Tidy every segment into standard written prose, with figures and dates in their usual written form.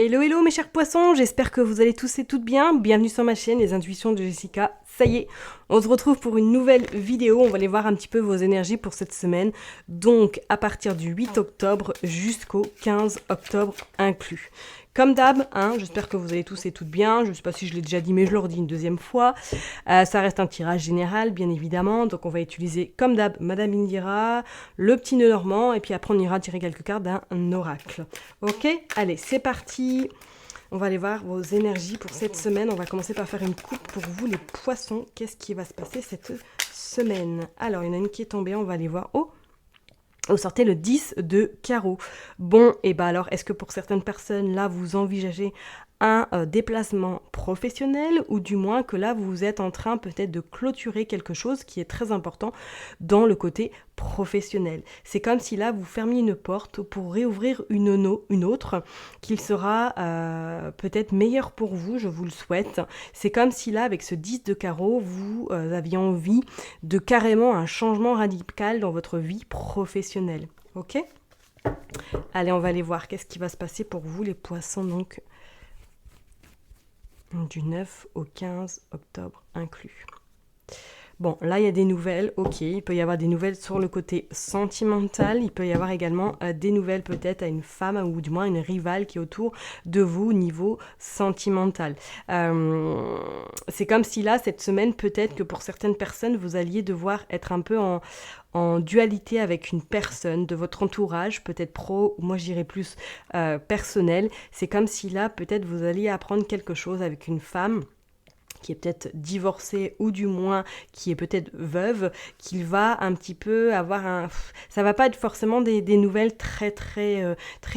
Hello hello mes chers poissons, j'espère que vous allez tous et toutes bien. Bienvenue sur ma chaîne Les Intuitions de Jessica. Ça y est, on se retrouve pour une nouvelle vidéo. On va aller voir un petit peu vos énergies pour cette semaine. Donc à partir du 8 octobre jusqu'au 15 octobre inclus. Comme d'hab, j'espère que vous allez tous et toutes bien. Je ne sais pas si je l'ai déjà dit, mais je le redis une deuxième fois. Ça reste un tirage général, bien évidemment. Donc on va utiliser, comme d'hab, Madame Indira, le petit nœud normand, et puis après on ira tirer quelques cartes d'un oracle. Ok, allez, c'est parti. On va aller voir vos énergies pour cette semaine. On va commencer par faire une coupe pour vous, les poissons. Qu'est-ce qui va se passer cette semaine? Alors, il y en a une qui est tombée, on va aller voir. Oh, vous sortez le 10 de carreau. Bon, et ben alors, est-ce que pour certaines personnes, là, vous envisagez un déplacement professionnel, ou du moins que là, vous êtes en train peut-être de clôturer quelque chose qui est très important dans le côté professionnel. C'est comme si là, vous fermiez une porte pour réouvrir une autre, qui sera peut-être meilleure pour vous, je vous le souhaite. C'est comme si là, avec ce 10 de carreau, vous aviez envie de carrément un changement radical dans votre vie professionnelle. Ok ? Allez, on va aller voir qu'est-ce qui va se passer pour vous, les poissons, donc du 9 au 15 octobre inclus. Bon, là, il y a des nouvelles, ok, il peut y avoir des nouvelles sur le côté sentimental, il peut y avoir également des nouvelles peut-être à une femme, ou du moins une rivale qui est autour de vous au niveau sentimental. C'est comme si là, cette semaine, peut-être que pour certaines personnes, vous alliez devoir être un peu en dualité avec une personne de votre entourage, peut-être pro, ou moi je dirais plus personnel. C'est comme si là, peut-être vous alliez apprendre quelque chose avec une femme qui est peut-être divorcée, ou du moins qui est peut-être veuve, qu'il va un petit peu avoir un... Ça va pas être forcément des nouvelles très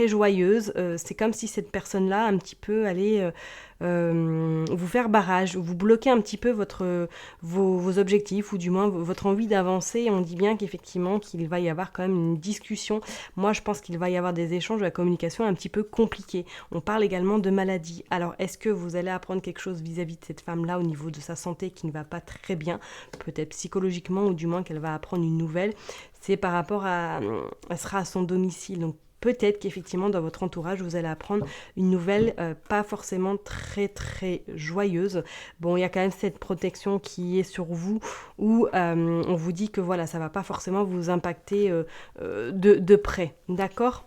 joyeuses. C'est comme si cette personne-là un petit peu allait vous faire barrage, vous bloquer un petit peu vos objectifs, ou du moins votre envie d'avancer. On dit bien qu'effectivement qu'il va y avoir quand même une discussion. Moi je pense qu'il va y avoir des échanges, de la communication un petit peu compliquée. On parle également de maladie. Alors est-ce que vous allez apprendre quelque chose vis-à-vis de cette femme-là au niveau de sa santé qui ne va pas très bien, peut-être psychologiquement, ou du moins qu'elle va apprendre une nouvelle? C'est par rapport à... Elle sera à son domicile, donc peut-être qu'effectivement dans votre entourage vous allez apprendre une nouvelle pas forcément très joyeuse. Bon, il y a quand même cette protection qui est sur vous, où on vous dit que voilà, ça va pas forcément vous impacter de près, d'accord,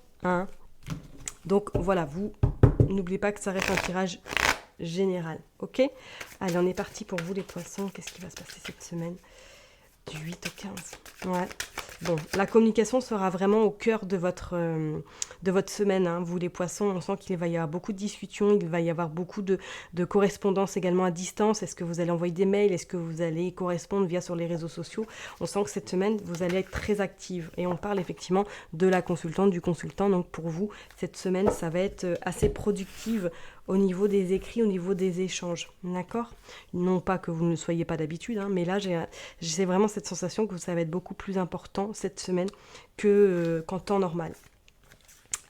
Donc voilà, vous n'oubliez pas que ça reste un tirage général, ok? Allez, on est parti pour vous les poissons. Qu'est-ce qui va se passer cette semaine du 8 au 15? Ouais. Bon, la communication sera vraiment au cœur de votre semaine. Vous les poissons, on sent qu'il va y avoir beaucoup de discussions, il va y avoir beaucoup de correspondance également à distance. Est-ce que vous allez envoyer des mails? Est-ce que vous allez correspondre via sur les réseaux sociaux? On sent que cette semaine, vous allez être très active. Et on parle effectivement de la consultante, du consultant. Donc pour vous, cette semaine, ça va être assez productive au niveau des écrits, au niveau des échanges, d'accord? Non pas que vous ne le soyez pas d'habitude, mais là, j'ai vraiment cette sensation que ça va être beaucoup plus important cette semaine qu'en temps normal.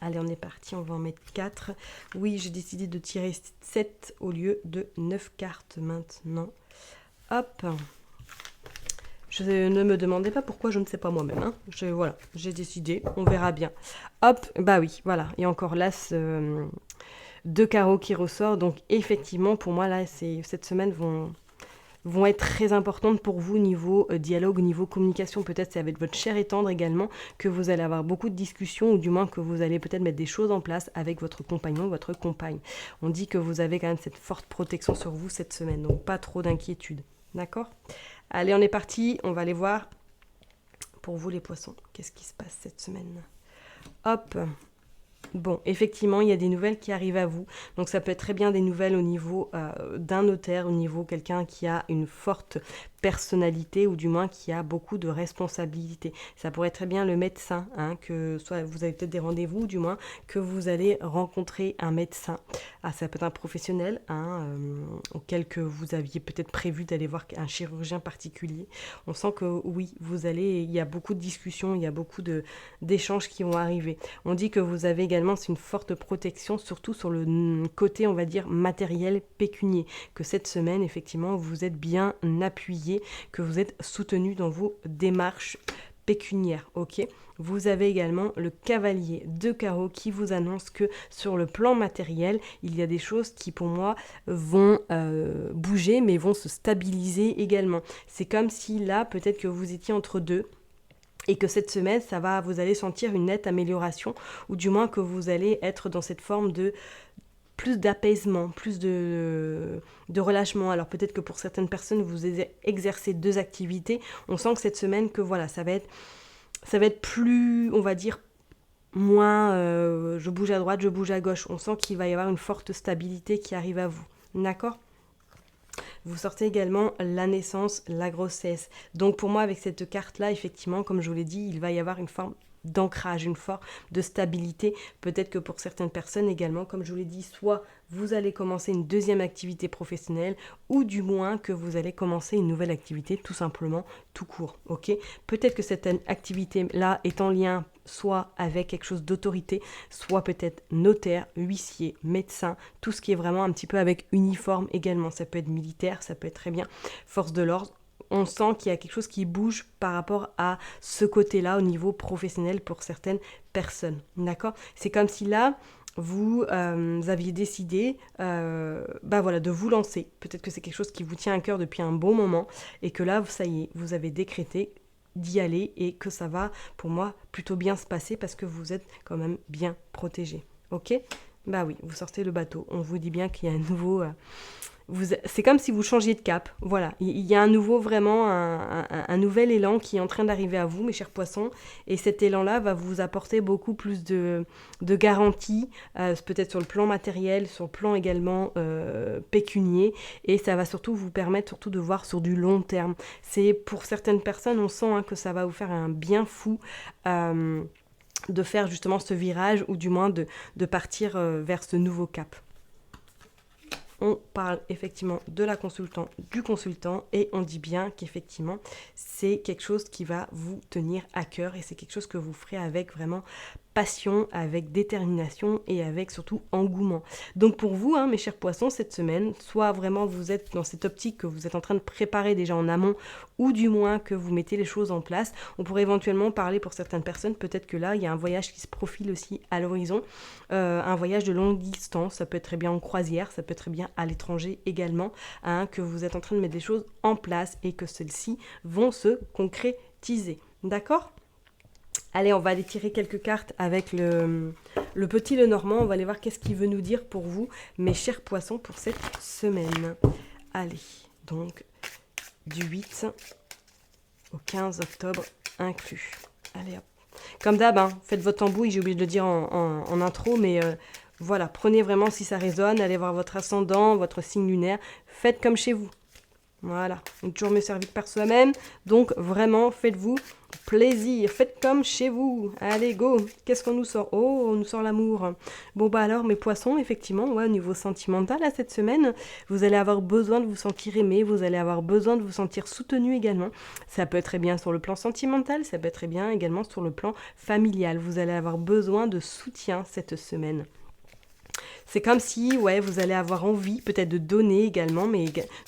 Allez, on est parti, on va en mettre 4. Oui, j'ai décidé de tirer 7 au lieu de 9 cartes maintenant. Hop. Ne me demandez pas pourquoi, je ne sais pas moi-même. Voilà, j'ai décidé, on verra bien. Hop, bah oui, voilà. Et encore l'as de carreau qui ressort. Donc effectivement, pour moi, là, cette semaine vont être très importantes pour vous niveau dialogue, niveau communication. Peut-être c'est avec votre cher et tendre également que vous allez avoir beaucoup de discussions, ou du moins que vous allez peut-être mettre des choses en place avec votre compagnon, votre compagne. On dit que vous avez quand même cette forte protection sur vous cette semaine, donc pas trop d'inquiétude. D'accord ? Allez, on est parti, on va aller voir pour vous les poissons. Qu'est-ce qui se passe cette semaine ? Hop. Bon, effectivement, il y a des nouvelles qui arrivent à vous. Donc ça peut être très bien des nouvelles au niveau d'un notaire, au niveau quelqu'un qui a une forte personnalité, ou du moins qui a beaucoup de responsabilités. Ça pourrait être très bien le médecin, que soit vous avez peut-être des rendez-vous, ou du moins que vous allez rencontrer un médecin. Ça peut être un professionnel, auquel que vous aviez peut-être prévu d'aller voir un chirurgien particulier. On sent que oui, il y a beaucoup de discussions, il y a beaucoup d'échanges qui vont arriver. On dit que vous avez également une forte protection, surtout sur le côté, on va dire, matériel, pécunier, que cette semaine, effectivement, vous êtes bien appuyé, que vous êtes soutenu dans vos démarches pécuniaire, ok? Vous avez également le cavalier de carreau qui vous annonce que sur le plan matériel, il y a des choses qui pour moi vont bouger mais vont se stabiliser également. C'est comme si là, peut-être que vous étiez entre deux et que cette semaine, vous allez sentir une nette amélioration ou du moins que vous allez être dans cette forme de plus d'apaisement, plus de relâchement. Alors peut-être que pour certaines personnes, vous exercez 2 activités. On sent que cette semaine, que voilà, ça va être plus, on va dire, moins je bouge à droite, je bouge à gauche. On sent qu'il va y avoir une forte stabilité qui arrive à vous. D'accord ? Vous sortez également la naissance, la grossesse. Donc pour moi, avec cette carte-là, effectivement, comme je vous l'ai dit, il va y avoir une forme d'ancrage, une forme de stabilité. Peut-être que pour certaines personnes également, comme je vous l'ai dit, soit vous allez commencer une deuxième activité professionnelle ou du moins que vous allez commencer une nouvelle activité tout simplement, tout court. Ok ? Peut-être que cette activité-là est en lien soit avec quelque chose d'autorité, soit peut-être notaire, huissier, médecin, tout ce qui est vraiment un petit peu avec uniforme également. Ça peut être militaire, ça peut être très bien force de l'ordre. On sent qu'il y a quelque chose qui bouge par rapport à ce côté-là au niveau professionnel pour certaines personnes. D'accord ? C'est comme si là, vous aviez décidé de vous lancer. Peut-être que c'est quelque chose qui vous tient à cœur depuis un bon moment et que là, ça y est, vous avez décrété d'y aller et que ça va, pour moi, plutôt bien se passer parce que vous êtes quand même bien protégé. Ok ? Bah oui, vous sortez le bateau. On vous dit bien qu'il y a un nouveau... c'est comme si vous changiez de cap. Voilà, il y a un nouvel élan qui est en train d'arriver à vous, mes chers poissons. Et cet élan-là va vous apporter beaucoup plus de garanties, peut-être sur le plan matériel, sur le plan également pécunier. Et ça va surtout vous permettre de voir sur du long terme. C'est pour certaines personnes, on sent que ça va vous faire un bien fou. De faire justement ce virage ou du moins de partir vers ce nouveau cap. On parle effectivement de la consultante, du consultant et on dit bien qu'effectivement c'est quelque chose qui va vous tenir à cœur et c'est quelque chose que vous ferez avec vraiment passion, avec détermination et avec surtout engouement. Donc pour vous, mes chers poissons, cette semaine, soit vraiment vous êtes dans cette optique que vous êtes en train de préparer déjà en amont ou du moins que vous mettez les choses en place. On pourrait éventuellement parler pour certaines personnes, peut-être que là, il y a un voyage qui se profile aussi à l'horizon, un voyage de longue distance, ça peut être très bien en croisière, ça peut être très bien à l'étranger également, que vous êtes en train de mettre des choses en place et que celles-ci vont se concrétiser. D'accord ? Allez, on va aller tirer quelques cartes avec le petit Lenormand. On va aller voir qu'est-ce qu'il veut nous dire pour vous, mes chers poissons, pour cette semaine. Allez, donc du 8 au 15 octobre inclus. Allez hop. Comme d'hab, faites votre tambouille, j'ai oublié de le dire en intro, mais voilà, prenez vraiment si ça résonne, allez voir votre ascendant, votre signe lunaire, faites comme chez vous. Voilà, on est toujours mieux servi que par soi-même, donc vraiment faites-vous plaisir, faites comme chez vous. Allez, go. Qu'est-ce qu'on nous sort ? Oh, on nous sort l'amour. Bon, alors, mes poissons, effectivement, au niveau sentimental, cette semaine, vous allez avoir besoin de vous sentir aimé, vous allez avoir besoin de vous sentir soutenu également. Ça peut être très bien sur le plan sentimental, ça peut être très bien également sur le plan familial. Vous allez avoir besoin de soutien cette semaine. C'est comme si, vous allez avoir envie peut-être de donner également, mais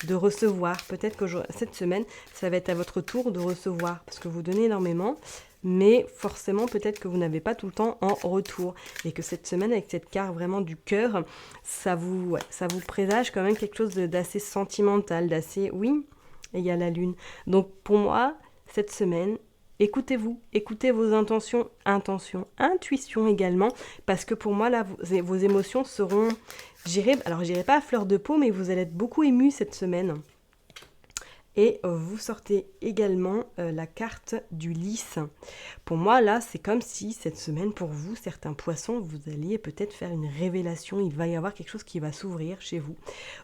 de recevoir. Peut-être que cette semaine, ça va être à votre tour de recevoir, parce que vous donnez énormément, mais forcément, peut-être que vous n'avez pas tout le temps en retour. Et que cette semaine, avec cette carte vraiment du cœur, ça vous présage quand même quelque chose d'assez sentimental, d'assez, oui, et il y a la lune. Donc pour moi, cette semaine, écoutez-vous, écoutez vos intuitions intuition également, parce que pour moi, là, vos émotions seront, j'irai pas à fleur de peau, mais vous allez être beaucoup ému cette semaine. Et vous sortez également la carte du lys. Pour moi, là, c'est comme si cette semaine, pour vous, certains poissons, vous alliez peut-être faire une révélation. Il va y avoir quelque chose qui va s'ouvrir chez vous.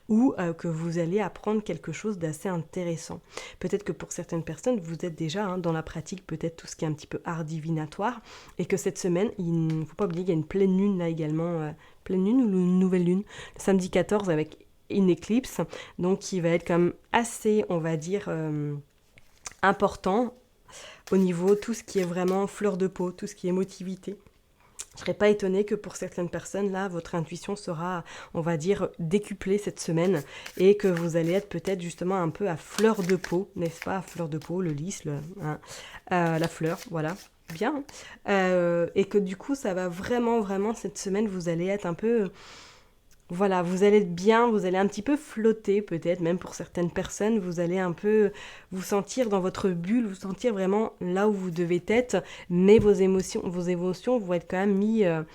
Ou que vous allez apprendre quelque chose d'assez intéressant. Peut-être que pour certaines personnes, vous êtes déjà dans la pratique, peut-être tout ce qui est un petit peu art divinatoire. Et que cette semaine, il ne faut pas oublier qu'il y a une pleine lune là également. Pleine lune ou une nouvelle lune. Le samedi 14 avec une éclipse, donc qui va être comme assez, on va dire, important au niveau tout ce qui est vraiment fleur de peau, tout ce qui est émotivité. Je serais pas étonnée que pour certaines personnes, là, votre intuition sera, on va dire, décuplée cette semaine et que vous allez être peut-être justement un peu à fleur de peau, n'est-ce pas? À fleur de peau, le lys, la fleur, voilà. Bien. Et que du coup, ça va vraiment, vraiment, cette semaine, vous allez être un peu... Voilà, vous allez être bien, vous allez un petit peu flotter peut-être, même pour certaines personnes, vous allez un peu vous sentir dans votre bulle, vous sentir vraiment là où vous devez être, mais vos émotions vont être quand même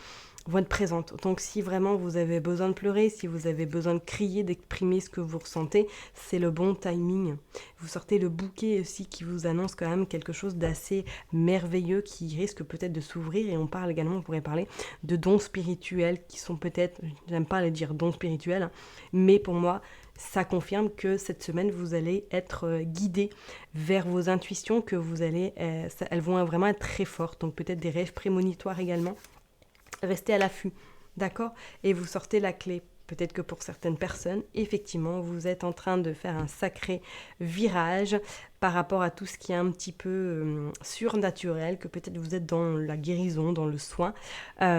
vont être présentes. Donc si vraiment vous avez besoin de pleurer, si vous avez besoin de crier, d'exprimer ce que vous ressentez, c'est le bon timing. Vous sortez le bouquet aussi qui vous annonce quand même quelque chose d'assez merveilleux qui risque peut-être de s'ouvrir, et on parle également, on pourrait parler de dons spirituels qui sont peut-être, j'aime pas les dire dons spirituels, mais pour moi, ça confirme que cette semaine, vous allez être guidé vers vos intuitions, que vous allez, elles vont vraiment être très fortes, donc peut-être des rêves prémonitoires également. Restez à l'affût, d'accord? Et vous sortez la clé. Peut-être que pour certaines personnes, effectivement, vous êtes en train de faire un sacré virage par rapport à tout ce qui est un petit peu surnaturel, que peut-être vous êtes dans la guérison, dans le soin,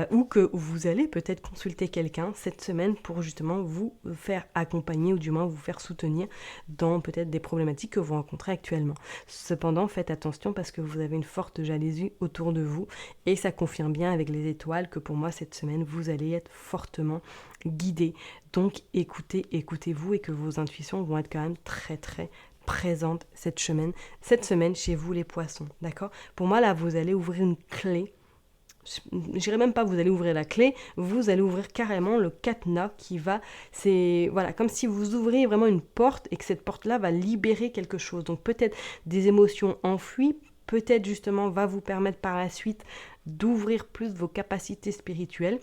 ou que vous allez peut-être consulter quelqu'un cette semaine pour justement vous faire accompagner ou du moins vous faire soutenir dans peut-être des problématiques que vous rencontrez actuellement. Cependant, faites attention parce que vous avez une forte jalousie autour de vous et ça confirme bien avec les étoiles que pour moi cette semaine, vous allez être fortement guidé. Donc écoutez-vous et que vos intuitions vont être quand même très très présentes cette semaine chez vous les poissons, d'accord? Pour moi là, vous allez ouvrir une clé. Je dirais même pas vous allez ouvrir la clé, vous allez ouvrir carrément le cadenas qui va, c'est voilà, comme si vous ouvriez vraiment une porte et que cette porte-là va libérer quelque chose. Donc peut-être des émotions enfouies, peut-être justement va vous permettre par la suite d'ouvrir plus vos capacités spirituelles.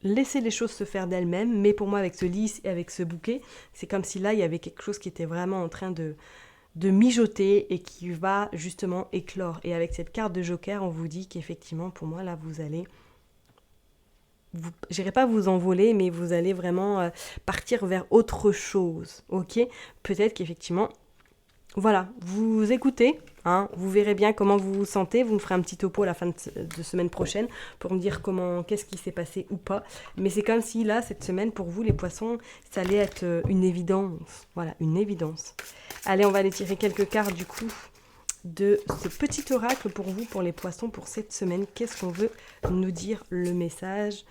Laissez les choses se faire d'elles-mêmes, mais pour moi avec ce lys et avec ce bouquet, c'est comme si là il y avait quelque chose qui était vraiment en train de mijoter et qui va justement éclore. Et avec cette carte de joker, on vous dit qu'effectivement pour moi là vous allez, j'irai pas vous envoler, mais vous allez vraiment partir vers autre chose, ok? Peut-être qu'effectivement voilà, vous écoutez, hein, vous verrez bien comment vous vous sentez, vous me ferez un petit topo à la fin de semaine prochaine pour me dire qu'est-ce qui s'est passé ou pas. Mais c'est comme si là, cette semaine, pour vous les poissons, ça allait être une évidence. Voilà, une évidence. Allez, on va aller tirer quelques cartes du coup de ce petit oracle pour vous, pour les poissons, pour cette semaine. Qu'est-ce qu'on veut nous dire, le message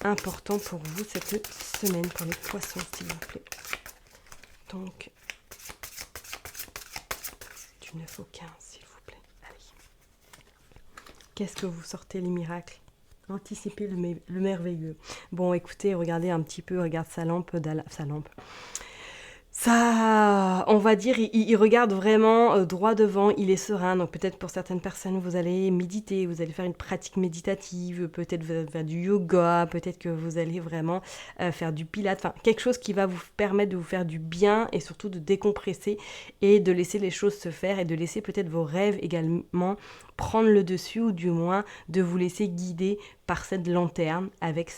important pour vous cette semaine, pour les poissons, s'il vous plaît. Donc... du 9 au 15, s'il vous plaît. Allez. Qu'est-ce que vous sortez, les miracles? Anticipez le merveilleux. Bon, écoutez, regardez un petit peu, regarde sa lampe. Ça, on va dire, il regarde vraiment droit devant, il est serein. Donc peut-être pour certaines personnes, vous allez méditer, vous allez faire une pratique méditative, peut-être vous allez faire du yoga, peut-être que vous allez vraiment faire du pilates, enfin quelque chose qui va vous permettre de vous faire du bien et surtout de décompresser et de laisser les choses se faire et de laisser peut-être vos rêves également prendre le dessus ou du moins de vous laisser guider par cette lanterne avec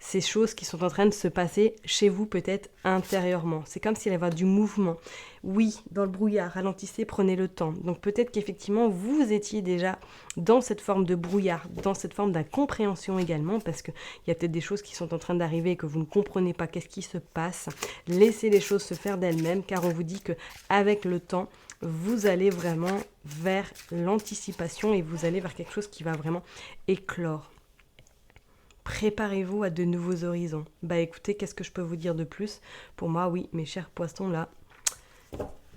ces choses qui sont en train de se passer chez vous peut-être intérieurement. C'est comme s'il y avait du mouvement. Oui, dans le brouillard, ralentissez, prenez le temps. Donc peut-être qu'effectivement, vous étiez déjà dans cette forme de brouillard, dans cette forme d'incompréhension également, parce qu'il y a peut-être des choses qui sont en train d'arriver et que vous ne comprenez pas qu'est-ce qui se passe. Laissez les choses se faire d'elles-mêmes, car on vous dit qu'avec le temps, vous allez vraiment vers l'anticipation et vous allez vers quelque chose qui va vraiment éclore. Préparez-vous à de nouveaux horizons. Bah écoutez, qu'est-ce que je peux vous dire de plus? Pour moi, oui, mes chers poissons, là,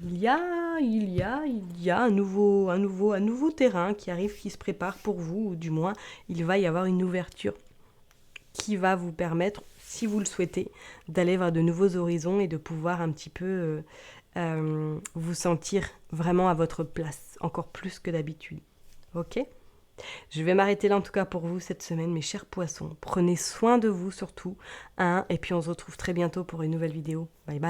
il y a un nouveau terrain qui arrive, qui se prépare pour vous, ou du moins, il va y avoir une ouverture qui va vous permettre, si vous le souhaitez, d'aller vers de nouveaux horizons et de pouvoir un petit peu vous sentir vraiment à votre place, encore plus que d'habitude. Ok ? Je vais m'arrêter là en tout cas pour vous cette semaine, mes chers poissons. Prenez soin de vous surtout, hein, et puis on se retrouve très bientôt pour une nouvelle vidéo. Bye bye.